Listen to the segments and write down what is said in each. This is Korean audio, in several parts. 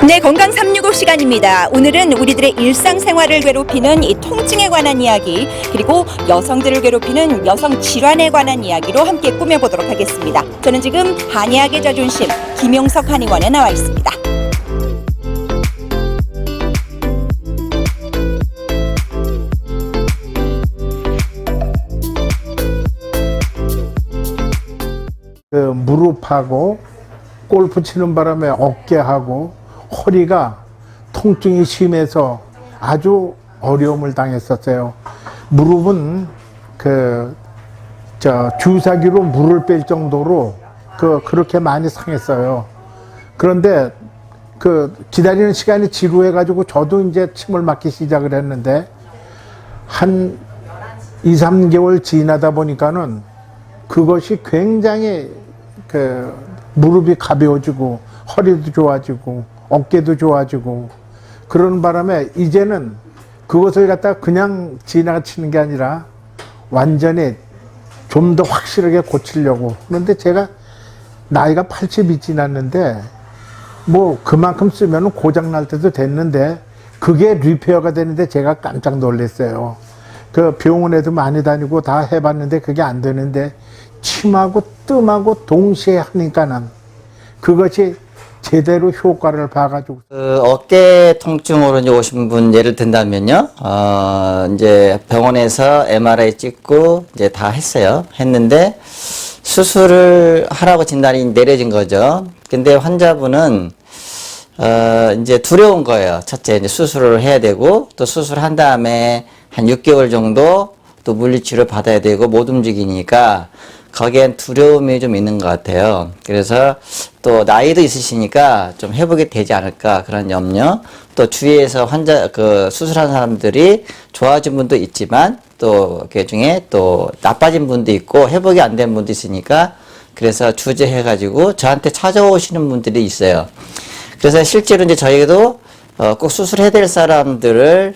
네, 건강 365 시간입니다. 오늘은 우리들의 일상생활을 괴롭히는 이 통증에 관한 이야기, 그리고 여성들을 괴롭히는 여성 질환에 관한 이야기로 함께 꾸며보도록 하겠습니다. 저는 지금 한의학의 자존심 김용석 한의원에 나와 있습니다. 무릎하고 골프 치는 바람에 어깨하고 허리가 통증이 심해서 아주 어려움을 당했었어요. 무릎은 주사기로 물을 뺄 정도로 그렇게 많이 상했어요. 그런데 기다리는 시간이 지루해가지고 저도 이제 침을 맞기 시작을 했는데 한 2, 3개월 지나다 보니까는 그것이 굉장히 무릎이 가벼워지고 허리도 좋아지고 어깨도 좋아지고 그러는 바람에 이제는 그것을 갖다가 그냥 지나치는 게 아니라 완전히 좀 더 확실하게 고치려고. 그런데 제가 나이가 80이 지났는데 뭐 그만큼 쓰면 고장 날 때도 됐는데 그게 리페어가 되는데 제가 깜짝 놀랐어요. 병원에도 많이 다니고 다 해봤는데 그게 안 되는데 침하고 뜸하고 동시에 하니까는 그것이 제대로 효과를 봐가지고. 어깨 통증으로 이제 오신 분 예를 든다면요, 이제 병원에서 MRI 찍고 이제 다 했어요. 했는데 수술을 하라고 진단이 내려진 거죠. 근데 환자분은 이제 두려운 거예요. 첫째, 이제 수술을 해야 되고, 또 수술한 다음에 한 6개월 정도 또 물리치료 받아야 되고 못 움직이니까 거기엔 두려움이 좀 있는 것 같아요. 그래서 또 나이도 있으시니까 좀 회복이 되지 않을까 그런 염려. 또 주위에서 수술한 사람들이 좋아진 분도 있지만 또 그 중에 또 나빠진 분도 있고 회복이 안 된 분도 있으니까 그래서 주저해가지고 저한테 찾아오시는 분들이 있어요. 그래서 실제로 이제 저희도 꼭 수술해야 될 사람들을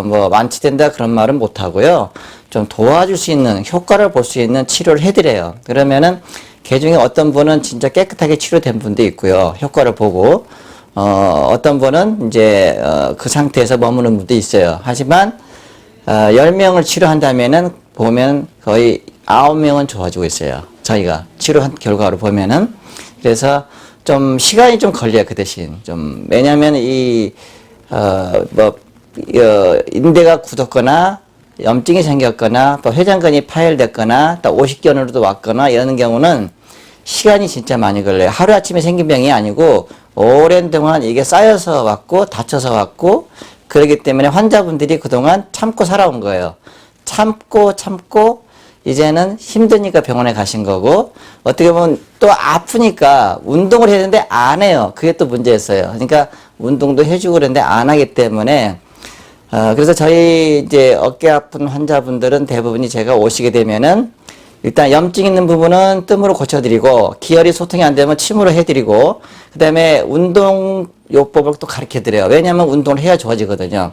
뭐 완치된다 그런 말은 못 하고요. 좀 도와줄 수 있는, 효과를 볼 수 있는 치료를 해드려요. 그러면은 그 중에 어떤 분은 진짜 깨끗하게 치료된 분도 있고요. 효과를 보고 어떤 분은 이제 그 상태에서 머무는 분도 있어요. 하지만 10명을 치료한다면은 보면 거의 9명은 좋아지고 있어요. 저희가 치료한 결과로 보면은. 그래서 좀 시간이 좀 걸려요. 그 대신 좀 왜냐하면 인대가 굳었거나 염증이 생겼거나 또 회전근이 파열됐거나 또 오십견으로도 왔거나 이러는 경우는 시간이 진짜 많이 걸려요. 하루아침에 생긴 병이 아니고 오랜 동안 이게 쌓여서 왔고 다쳐서 왔고 그렇기 때문에 환자분들이 그동안 참고 살아온 거예요. 참고 이제는 힘드니까 병원에 가신 거고 어떻게 보면 또 아프니까 운동을 해야 되는데 안 해요. 그게 또 문제였어요. 그러니까 운동도 해주고 그러는데 안 하기 때문에 그래서 저희 이제 어깨 아픈 환자분들은 대부분이 제가 오시게 되면은 일단 염증 있는 부분은 뜸으로 고쳐드리고 기혈이 소통이 안 되면 침으로 해드리고 그 다음에 운동 요법을 또 가르쳐드려요. 왜냐하면 운동을 해야 좋아지거든요.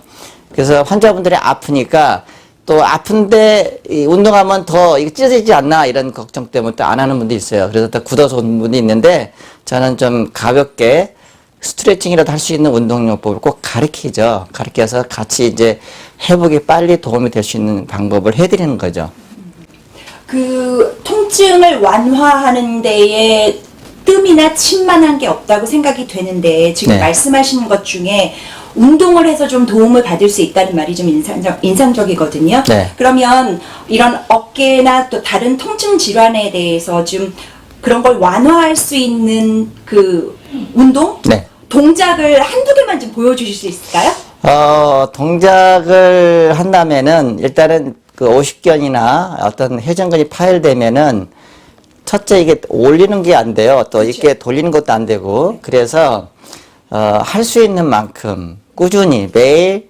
그래서 환자분들이 아프니까 또 아픈데 운동하면 더 이게 찢어지지 않나 이런 걱정 때문에 또 안 하는 분도 있어요. 그래서 또 굳어서 온 분도 있는데 저는 좀 가볍게 스트레칭이라도 할 수 있는 운동요법을 꼭 가르치죠. 가르쳐서 같이 이제 회복에 빨리 도움이 될 수 있는 방법을 해드리는 거죠. 그 통증을 완화하는 데에 뜸이나 침만한 게 없다고 생각이 되는데 지금 네. 말씀하시는 것 중에 운동을 해서 좀 도움을 받을 수 있다는 말이 좀 인상적이거든요. 네. 그러면 이런 어깨나 또 다른 통증 질환에 대해서 좀 그런 걸 완화할 수 있는 그 운동? 네. 동작을 한두 개만 좀 보여주실 수 있을까요? 동작을 한다면은 일단은 그 오십견이나 어떤 회전근이 파열되면은 첫째 이게 올리는 게 안 돼요. 또 그렇죠. 이렇게 돌리는 것도 안 되고 그래서 할 수 있는 만큼 꾸준히 매일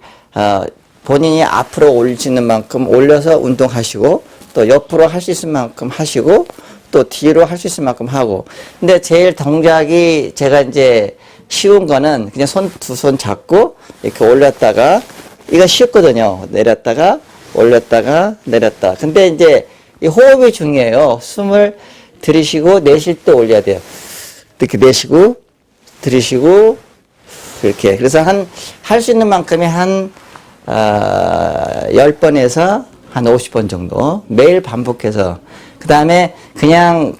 본인이 앞으로 올릴 수 있는 만큼 올려서 운동하시고 또 옆으로 할 수 있을 만큼 하시고 또 뒤로 할 수 있을 만큼 하고. 근데 제일 동작이 제가 이제 쉬운 거는 그냥 두 손 잡고 이렇게 올렸다가 이거 쉽거든요. 내렸다가 올렸다가 내렸다. 근데 이제 이 호흡이 중요해요. 숨을 들이쉬고 내쉴 때 올려야 돼요. 이렇게 내쉬고 들이쉬고 그렇게. 그래서 할 수 있는 만큼의 10번에서 한 50번 정도 매일 반복해서. 그 다음에 그냥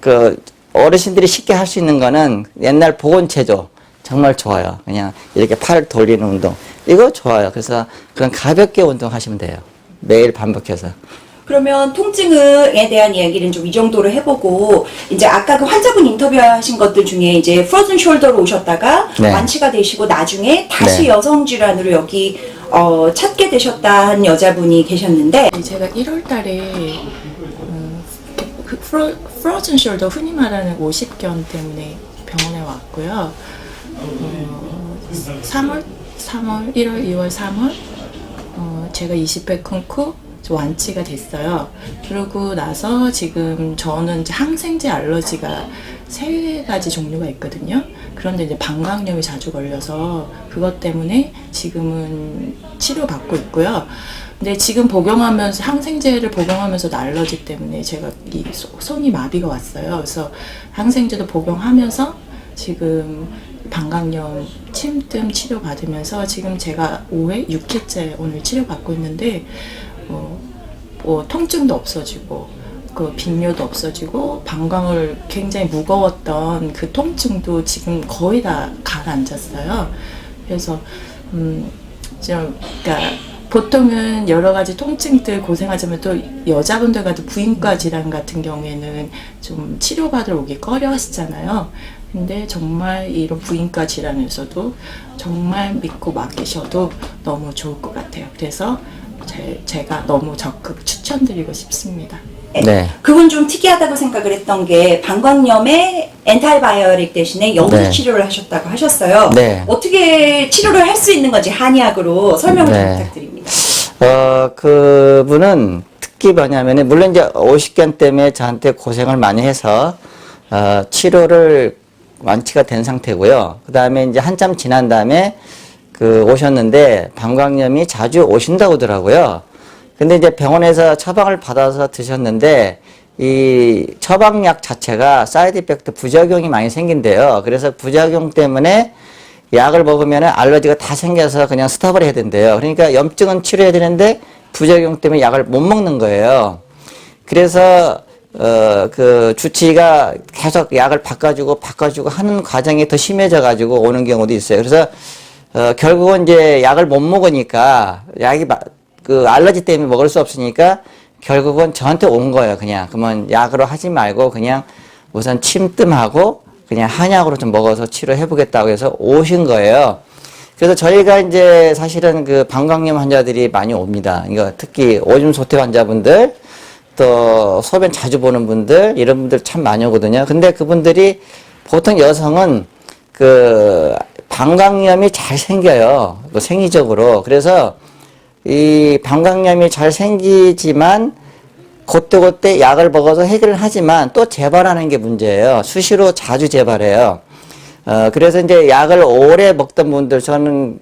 어르신들이 쉽게 할 수 있는 거는 옛날 보건체조 정말 좋아요. 그냥 이렇게 팔을 돌리는 운동. 이거 좋아요. 그래서 그런 가볍게 운동하시면 돼요. 매일 반복해서. 그러면 통증에 대한 이야기는 좀 이 정도로 해보고, 이제 아까 그 환자분 인터뷰하신 것들 중에 이제 프로즌 숄더로 오셨다가 네. 완치가 되시고 나중에 다시 네. 여성 질환으로 여기 찾게 되셨다 한 여자분이 계셨는데, 제가 1월 달에 프로즌 숄더 흔히 말하는 오십견 때문에 병원에 왔고요. 3월, 1월, 2월, 3월 제가 20회 끊고 완치가 됐어요. 그러고 나서 지금 저는 이제 항생제 알러지가 3가지 종류가 있거든요. 그런데 이제 방광염이 자주 걸려서 그것 때문에 지금은 치료받고 있고요. 근데 지금 복용하면서 항생제를 복용하면서도 알러지 때문에 제가 이 손이 마비가 왔어요. 그래서 항생제도 복용하면서 지금 방광염 침뜸 치료 받으면서 지금 제가 5회, 6회째 오늘 치료받고 있는데 통증도 없어지고 그 빈뇨도 없어지고 방광을 굉장히 무거웠던 그 통증도 지금 거의 다 가라앉았어요. 그래서 그러니까 보통은 여러 가지 통증들 고생하지만 또 여자분들 같은 부인과 질환 같은 경우에는 좀 치료받으러 오기 꺼려 하시잖아요. 근데 정말 이런 부인과 질환에서도 정말 믿고 맡기셔도 너무 좋을 것 같아요. 그래서 제가 너무 적극 추천드리고 싶습니다. 네. 그건 좀 특이하다고 생각을 했던 게 방광염에 엔타이바이오릭 대신에 역류 네. 치료를 하셨다고 하셨어요. 네. 어떻게 치료를 할 수 있는 건지 한의학으로 설명을 좀 네. 부탁드립니다. 그분은 특히 뭐냐면은, 물론 이제 50견 때문에 저한테 고생을 많이 해서, 치료를 완치가 된 상태고요. 그 다음에 이제 한참 지난 다음에 오셨는데, 방광염이 자주 오신다고 하더라고요. 근데 이제 병원에서 처방을 받아서 드셨는데, 이 처방약 자체가 사이드 이펙트 부작용이 많이 생긴대요. 그래서 부작용 때문에 약을 먹으면 알러지가 다 생겨서 그냥 스탑을 해야 된대요. 그러니까 염증은 치료해야 되는데 부작용 때문에 약을 못 먹는 거예요. 그래서 그 주치의가 계속 약을 바꿔주고 하는 과정이 더 심해져 가지고 오는 경우도 있어요. 그래서 결국은 이제 약을 못 먹으니까 약이 그 알러지 때문에 먹을 수 없으니까 결국은 저한테 온 거예요. 그냥 그러면 약으로 하지 말고 그냥 우선 침뜸하고 그냥 한약으로 좀 먹어서 치료해보겠다고 해서 오신 거예요. 그래서 저희가 이제 사실은 그 방광염 환자들이 많이 옵니다. 그러니까 특히 오줌 소태 환자분들, 또 소변 자주 보는 분들, 이런 분들 참 많이 오거든요. 근데 그분들이 보통 여성은 그 방광염이 잘 생겨요. 생리적으로. 그래서 이 방광염이 잘 생기지만 그때 약을 먹어서 해결을 하지만 또 재발하는 게 문제예요. 수시로 자주 재발해요. 그래서 이제 약을 오래 먹던 분들,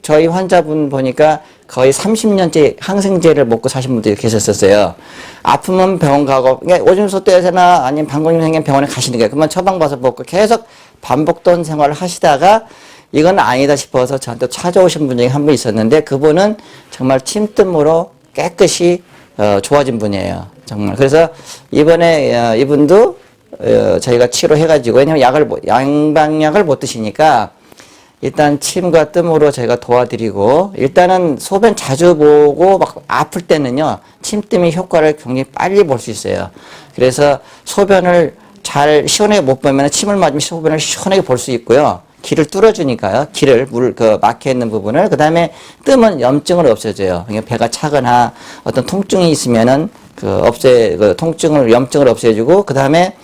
저희 환자분 보니까 거의 30년째 항생제를 먹고 사신 분들이 계셨었어요. 아프면 병원 가고, 그러니까 오줌 쏟대에서나 아니면 방광염 생기면 병원에 가시는 거예요. 그러면 처방받아서 먹고 계속 반복된 생활을 하시다가 이건 아니다 싶어서 저한테 찾아오신 분 중에 한 분 있었는데, 그분은 정말 침뜸으로 깨끗이 좋아진 분이에요. 정말. 그래서 이번에 이분도 저희가 치료해가지고, 왜냐면 양방약을 못 드시니까 일단 침과 뜸으로 저희가 도와드리고, 일단은 소변 자주 보고 막 아플 때는요, 침뜸이 효과를 굉장히 빨리 볼 수 있어요. 그래서 소변을 잘 시원하게 못 보면 침을 맞으면 소변을 시원하게 볼 수 있고요. 길을 뚫어주니까요. 막혀 있는 부분을. 그 다음에 뜸은 염증을 없애줘요. 그러니까 배가 차거나 어떤 통증이 있으면은 염증을 없애주고, 그 다음에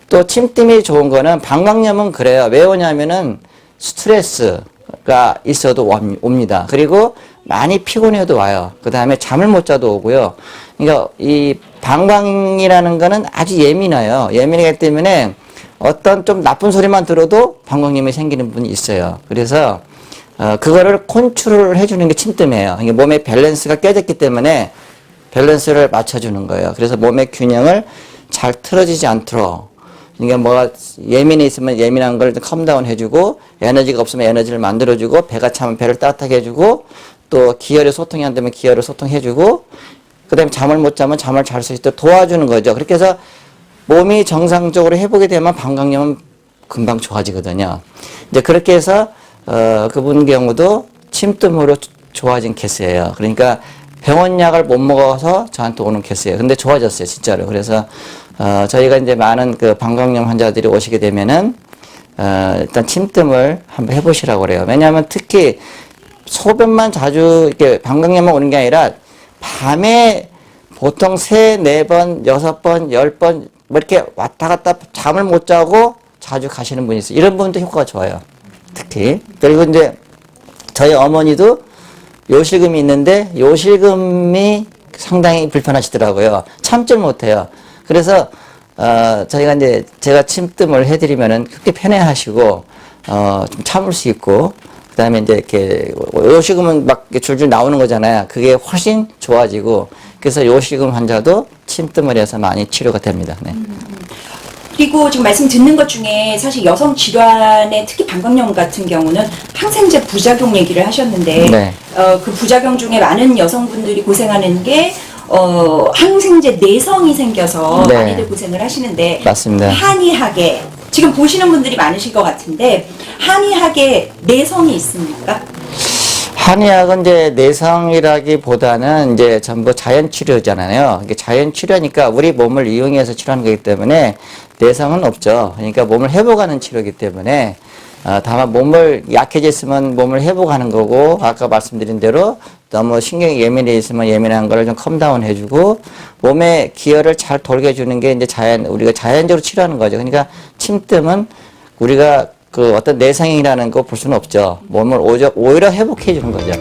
또 침뜸이 좋은 거는 방광염은 그래요. 왜 오냐면은 스트레스가 있어도 옵니다. 그리고 많이 피곤해도 와요. 그 다음에 잠을 못 자도 오고요. 그러니까 이 방광이라는 거는 아주 예민해요. 예민하기 때문에 어떤 좀 나쁜 소리만 들어도 방광염이 생기는 분이 있어요. 그래서 그거를 컨트롤 해주는 게 침뜸이에요. 그러니까 몸의 밸런스가 깨졌기 때문에 밸런스를 맞춰주는 거예요. 그래서 몸의 균형을 잘 틀어지지 않도록 그러니까 뭐가 예민해 있으면 예민한 걸 컴다운 해주고, 에너지가 없으면 에너지를 만들어주고, 배가 차면 배를 따뜻하게 해주고, 또 기혈의 소통이 안 되면 기혈을 소통해주고, 그 다음에 잠을 못 자면 잠을 잘 수 있도록 도와주는 거죠. 그렇게 해서 몸이 정상적으로 회복이 되면 방광염은 금방 좋아지거든요. 이제 그렇게 해서 그분 경우도 침뜸으로 좋아진 케이스예요. 그러니까 병원 약을 못 먹어서 저한테 오는 케이스예요. 근데 좋아졌어요, 진짜로. 그래서 저희가 이제 많은 그 방광염 환자들이 오시게 되면은 일단 침뜸을 한번 해보시라고 그래요. 왜냐하면 특히 소변만 자주 이렇게 방광염만 오는 게 아니라 밤에 보통 3, 4번, 6번, 10번 뭐 이렇게 왔다 갔다 잠을 못 자고 자주 가시는 분이 있어요. 이런 분도 효과가 좋아요. 특히. 그리고 이제 저희 어머니도 요실금이 있는데 요실금이 상당히 불편하시더라고요. 참질 못해요. 그래서 저희가 이제 제가 침뜸을 해드리면은 그렇게 편해하시고 좀 참을 수 있고 그다음에 이제 이렇게 요실금은 막 줄줄 나오는 거잖아요. 그게 훨씬 좋아지고 그래서 요실금 환자도 침뜸을 해서 많이 치료가 됩니다. 네. 그리고 지금 말씀 듣는 것 중에 사실 여성 질환의 특히 방광염 같은 경우는 항생제 부작용 얘기를 하셨는데 네. 그 부작용 중에 많은 여성분들이 고생하는 게 항생제 내성이 생겨서 네. 많이들 고생을 하시는데 맞습니다. 한의학에 지금 보시는 분들이 많으실 것 같은데 한의학에 내성이 있습니까? 한의학은 이제 내성이라기보다는 이제 전부 자연 치료잖아요. 이게 자연 치료니까 우리 몸을 이용해서 치료하는 거기 때문에 내성은 없죠. 그러니까 몸을 회복하는 치료이기 때문에 다만 몸을 약해졌으면 몸을 회복하는 거고 아까 말씀드린 대로 너무 신경이 예민해 있으면 예민한 거를 좀 컴다운 해주고 몸에 기혈을 잘 돌게 해주는 게 이제 우리가 자연적으로 치료하는 거죠. 그러니까 침뜸은 우리가 그 어떤 내성이라는 거 볼 수는 없죠. 몸을 오히려 회복해 주는 거죠.